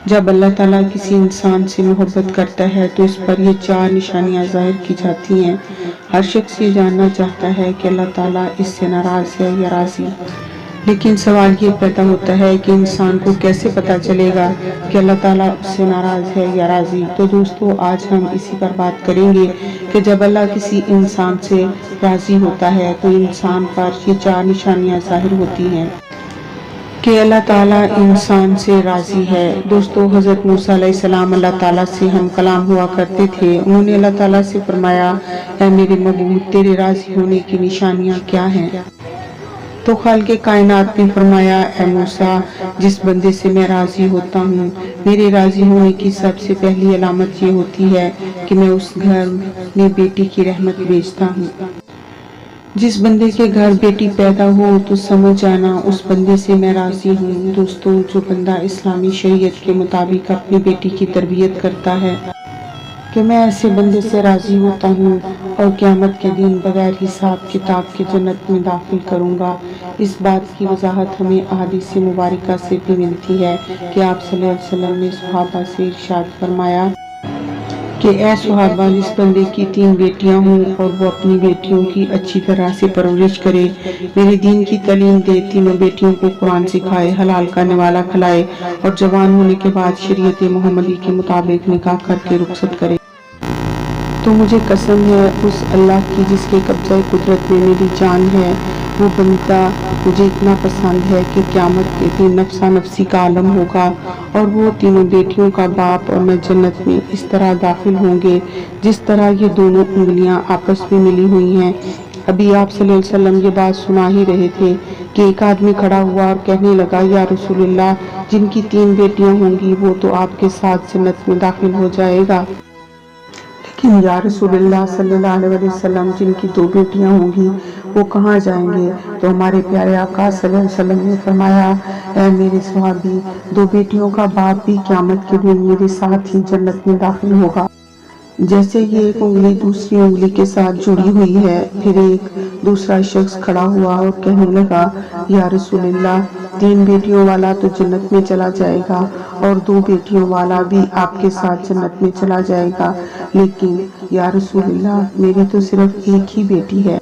جب اللہ تعالیٰ کسی انسان سے محبت کرتا ہے تو اس پر یہ 4 نشانیاں ظاہر کی جاتی ہیں۔ ہر شخص یہ جاننا چاہتا ہے کہ اللہ تعالیٰ اس سے ناراض ہے یا راضی۔ لیکن سوال یہ پیدا ہوتا ہے کہ انسان کو کیسے پتا چلے گا کہ اللہ تعالیٰ اس سے ناراض ہے یا راضی؟ تو دوستو، آج ہم اسی پر بات کریں گے کہ جب اللہ کسی انسان سے راضی ہوتا ہے تو انسان پر یہ 4 نشانیاں ظاہر ہوتی ہیں کہ اللہ تعالیٰ انسان سے راضی ہے۔ دوستو، حضرت موسیٰ علیہ السلام اللہ تعالیٰ سے ہم کلام ہوا کرتے تھے۔ انہوں نے اللہ تعالیٰ سے فرمایا، اے میرے معبود، تیرے راضی ہونے کی نشانیاں کیا ہیں؟ تو خالق کائنات نے فرمایا، اے موسیٰ، جس بندے سے میں راضی ہوتا ہوں، میرے راضی ہونے کی سب سے پہلی علامت یہ ہوتی ہے کہ میں اس گھر میں بیٹی کی رحمت بھیجتا ہوں۔ جس بندے کے گھر بیٹی پیدا ہو تو سمجھ جانا اس بندے سے میں راضی ہوں۔ دوستو، جو بندہ اسلامی شریعت کے مطابق اپنی بیٹی کی تربیت کرتا ہے کہ میں ایسے بندے سے راضی ہوتا ہوں اور قیامت کے دن بغیر حساب کتاب کے جنت میں داخل کروں گا۔ اس بات کی وضاحت ہمیں احادیث مبارکہ سے بھی ملتی ہے کہ آپ صلی اللہ علیہ وسلم نے صحابہ سے ارشاد فرمایا کہ اے صحابہ، جس بندے کی 3 بیٹیاں ہوں اور وہ اپنی بیٹیوں کی اچھی طرح سے پرورش کرے، میرے دین کی تعلیم دے، تینوں بیٹیوں کو قرآن سکھائے، حلال کا نوالا کھلائے اور جوان ہونے کے بعد شریعت محمدی کے مطابق نکاح کر کے رخصت کرے، تو مجھے قسم ہے اس اللہ کی جس کے قبضہ قدرت میں میری جان ہے، وہ بندہ مجھے اتنا پسند ہے کہ قیامت کے دن نفسا نفسی کا عالم ہوگا اور وہ تینوں بیٹیوں کا باپ اور میں جنت میں اس طرح داخل ہوں گے جس طرح یہ دونوں انگلیاں آپس میں ملی ہوئی ہیں۔ ابھی آپ صلی اللہ علیہ وسلم یہ بات سنا ہی رہے تھے کہ ایک آدمی کھڑا ہوا اور کہنے لگا، یا رسول اللہ، جن کی 3 بیٹیاں ہوں گی وہ تو آپ کے ساتھ جنت میں داخل ہو جائے گا، لیکن یا رسول اللہ صلی اللہ علیہ وسلم، جن کی 2 بیٹیاں ہوں گی وہ کہاں جائیں گے؟ تو ہمارے پیارے آقا صلی اللہ علیہ وسلم نے فرمایا، اے میرے صحابی، 2 بیٹیوں کا باپ بھی قیامت کے دن میرے ساتھ ہی جنت میں داخل ہوگا۔ جیسے یہ ایک انگلی دوسری انگلی کے ساتھ جڑی ہوئی ہے۔ پھر ایک دوسرا شخص کھڑا ہوا اور کہنے لگا، یا رسول اللہ، 3 بیٹیوں والا تو جنت میں چلا جائے گا اور 2 بیٹیوں والا بھی آپ کے ساتھ جنت میں چلا جائے گا، لیکن یا رسول اللہ، میری تو صرف ایک ہی بیٹی ہے،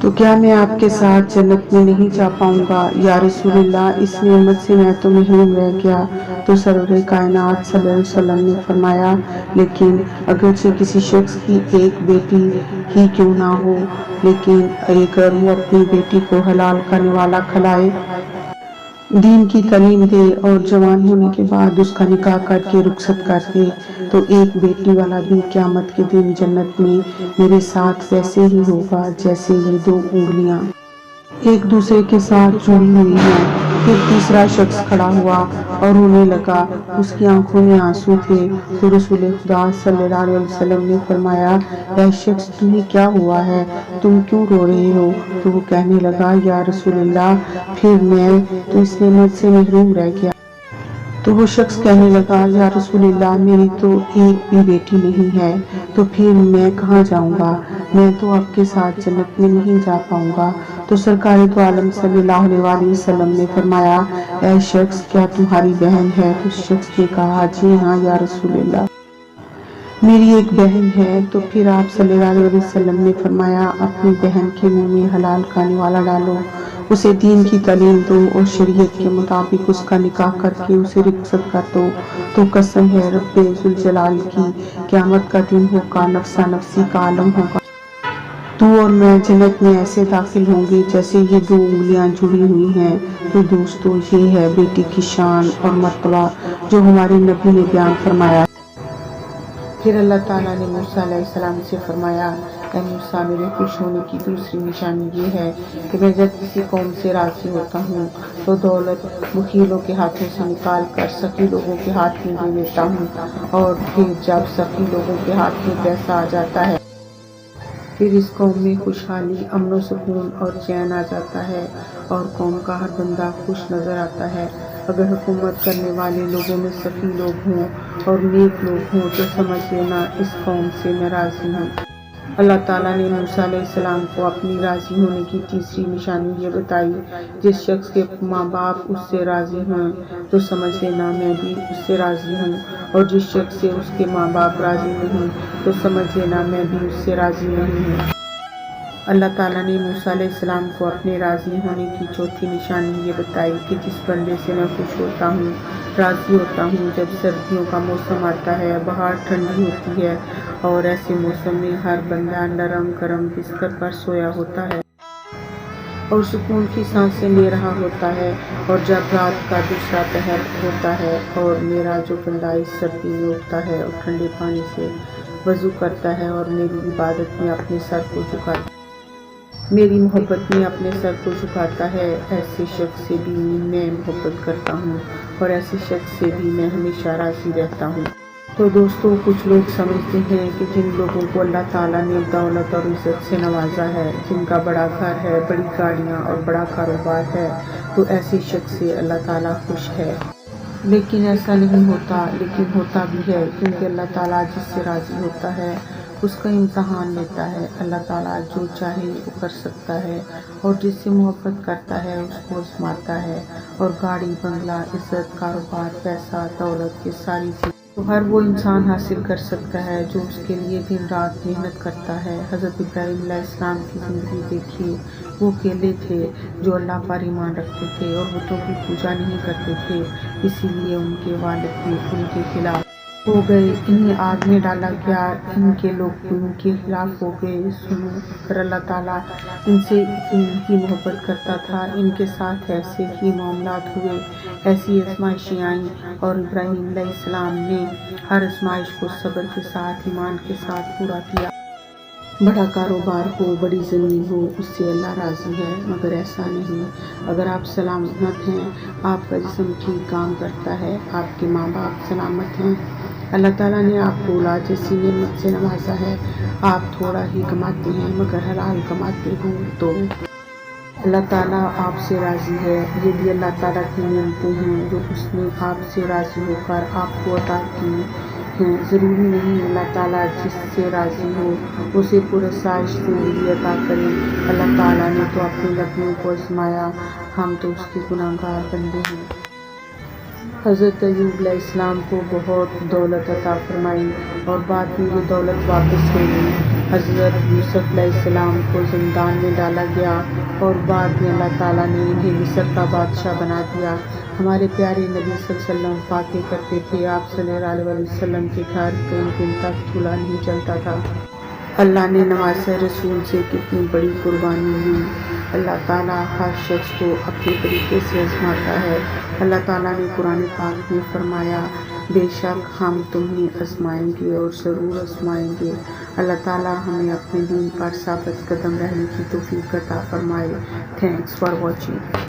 تو کیا میں آپ کے ساتھ جنت میں نہیں جا پاؤں گا؟ یا رسول اللہ، اس نعمت سے میں تو محروم رہ گیا۔ تو سرور کائنات صلی اللہ علیہ وسلم نے فرمایا، لیکن اگرچہ کسی شخص کی ایک بیٹی ہی کیوں نہ ہو، لیکن اگر وہ اپنی بیٹی کو حلال کا نوالا کھلائے، دین کی تعلیم دے اور جوان ہونے کے بعد اس کا نکاح کر کے رخصت کر دے، تو ایک بیٹی والا بھی قیامت کے دن جنت میں میرے ساتھ ویسے ہی ہوگا جیسے یہ 2 انگلیاں ایک دوسرے کے ساتھ جڑی ہوئی ہیں۔ پھر تیسرا شخص کھڑا ہوا اور رونے لگا، اس کی آنکھوں میں آنسو تھے۔ تو رسول خدا صلی اللہ علیہ وسلم نے فرمایا، اے شخص، تمہیں کیا ہوا ہے؟ تم کیوں رو رہے ہو؟ تو وہ کہنے لگا، یا رسول اللہ، پھر میں تو اس نعمت سے محروم رہ گیا۔ تو وہ شخص کہنے لگا، یا رسول اللہ، میری تو ایک بھی بیٹی نہیں ہے، تو پھر میں کہاں جاؤں گا؟ میں تو آپ کے ساتھ جنت میں نہیں جا پاؤں گا۔ تو سرکار دو عالم صلی اللہ علیہ وسلم نے فرمایا، اے شخص، کیا تمہاری بہن ہے؟ تو اس شخص نے کہا، جی ہاں یا رسول اللہ، میری ایک بہن ہے۔ تو پھر آپ صلی اللہ علیہ وسلم نے فرمایا، اپنی بہن کے منہ میں حلال کا نوالا ڈالو، اسے دین کی تعلیم دو اور شریعت کے مطابق اس کا نکاح کر کے اسے رخصت کر دو، تو قسم ہے رب ذوالجلال کی، قیامت کا دن ہوگا، نفسا نفسی کا عالم ہوگا، تو اور میں جنت میں ایسے داخل ہوں گے جیسے یہ 2 انگلیاں جڑی ہوئی ہیں۔ تو دوستو، یہ ہے بیٹی کی شان اور مرتبہ جو ہمارے نبی نے بیان فرمایا۔ پھر اللہ تعالیٰ نے موسیٰ علیہ السلام سے فرمایا، اے موسیٰ، میرے خوش ہونے کی دوسری نشانی یہ ہے کہ میں جب کسی قوم سے راضی ہوتا ہوں تو دولت بخیلوں کے ہاتھوں سے نکال کر سخی لوگوں کے ہاتھ میں دے دیتا ہوں، اور پھر جب سخی لوگوں کے ہاتھ میں پیسہ آ جاتا ہے، پھر اس قوم میں خوشحالی، امن و سکون اور چین آ جاتا ہے اور قوم کا ہر بندہ خوش نظر آتا ہے۔ اگر حکومت کرنے والے لوگوں میں سخی لوگ ہوں اور نیک لوگ ہوں تو سمجھ لینا اس قوم سے میں راضی ہوں۔ اللہ تعالیٰ نے موسیٰ علیہ السلام کو اپنی راضی ہونے کی تیسری نشانی یہ بتائی، جس شخص کے ماں باپ اس سے راضی ہوں تو سمجھ لینا میں بھی اس سے راضی ہوں، اور جس شخص سے اس کے ماں باپ راضی نہیں تو سمجھ لینا میں بھی اس سے راضی نہیں ہوں۔ اللہ تعالیٰ نے موسیٰ علیہ السلام کو اپنے راضی ہونے کی چوتھی نشانی یہ بتائی کہ جس بندے سے میں خوش ہوتا ہوں، راضی ہوتا ہوں جب سردیوں کا موسم آتا ہے، بہار ٹھنڈی ہوتی ہے اور ایسے موسم میں ہر بندہ نرم گرم بستر پر سویا ہوتا ہے اور سکون کی سانسیں لے رہا ہوتا ہے، اور جب رات کا دوسرا پہر ہوتا ہے اور میرا جو بندہ اس سردی میں اٹھتا ہے اور ٹھنڈے پانی سے وضو کرتا ہے اور میری عبادت میں اپنے سر کو جھکاتا ہے، میری محبت میں اپنے سر کو جھکاتا ہے، ایسے شخص سے بھی میں محبت کرتا ہوں اور ایسے شخص سے بھی میں ہمیشہ راضی رہتا ہوں۔ تو دوستو، کچھ لوگ سمجھتے ہیں کہ جن لوگوں کو اللہ تعالیٰ نے دولت اور عزت سے نوازا ہے، جن کا بڑا گھر ہے، بڑی گاڑیاں اور بڑا کاروبار ہے، تو ایسے شخص سے اللہ تعالیٰ خوش ہے۔ لیکن ایسا نہیں ہوتا، لیکن ہوتا بھی ہے، کیونکہ اللہ تعالیٰ جس سے راضی ہوتا ہے اس کا امتحان لیتا ہے۔ اللہ تعالیٰ جو چاہے وہ کر سکتا ہے، اور جس سے محبت کرتا ہے اس کو آزماتا ہے، اور گاڑی بنگلہ، عزت، کاروبار، پیسہ، دولت، یہ ساری چیزیں تو ہر وہ انسان حاصل کر سکتا ہے جو اس کے لیے دن رات محنت کرتا ہے۔ حضرت ابراہیم علیہ السلام کی زندگی دیکھیے، وہ اکیلے تھے جو اللہ پر ایمان رکھتے تھے اور بتوں کی پوجا نہیں کرتے تھے، اسی لیے ان کے والد بھی ان کے خلاف ہو گئے، انہیں آگ میں ڈالا گیا، ان کے لوگ بھی ان کے خلاف ہو گئے۔ سنو، اگر اللہ تعالیٰ ان سے اتنی ہی محبت کرتا تھا، ان کے ساتھ ایسے ہی معاملات ہوئے، ایسی آزمائشیں آئیں، اور ابراہیم علیہ السلام نے ہر آزمائش کو صبر کے ساتھ، ایمان کے ساتھ پورا کیا۔ بڑا کاروبار ہو، بڑی زمین ہو، اس سے اللہ راضی ہے، مگر ایسا نہیں۔ اگر آپ سلامت ہیں، آپ کا جسم ٹھیک کام کرتا ہے، آپ کے ماں باپ سلامت ہیں، اللہ تعالیٰ نے آپ کو اولاد جیسی نعمت سے نوازا ہے، آپ تھوڑا ہی کماتے ہیں مگر حلال کماتے ہو، تو اللہ تعالیٰ آپ سے راضی ہے۔ یہ بھی اللہ تعالیٰ کی نعمتیں ہیں جو اس نے آپ سے راضی ہو کر آپ کو عطا کی ہیں۔ ضروری نہیں اللہ تعالیٰ جس سے راضی ہو اسے پرآسائش زندگی عطا کرے۔ اللہ تعالیٰ نے تو اپنے نبیوں کو آزمایا، ہم تو اس کے گناہ گار بندے ہیں۔ حضرت ایوب علیہ السلام کو بہت دولت عطا فرمائی اور بعد میں یہ دولت واپس لے لی۔ حضرت یوسف علیہ السلام کو زندان میں ڈالا گیا اور بعد میں اللہ تعالیٰ نے انہیں مصر کا بادشاہ بنا دیا۔ ہمارے پیارے نبی صلی اللہ علیہ وسلم باتیں کرتے تھے، آپ صلی اللہ علیہ وسلم کے گھر کئی دن تک چولہا نہیں جلتا تھا۔ اللہ نے نوازے رسول سے کتنی بڑی قربانی ہوئی۔ اللہ تعالیٰ ہر شخص کو اپنے طریقے سے آزماتا ہے۔ اللہ تعالیٰ نے قرآن پاک میں فرمایا، بے شک ہم تمہیں آزمائیں گے اور ضرور آزمائیں گے۔ اللہ تعالیٰ ہمیں اپنے دین پر ثابت قدم رہنے کی توفیق عطا فرمائے۔ Thanks for watching.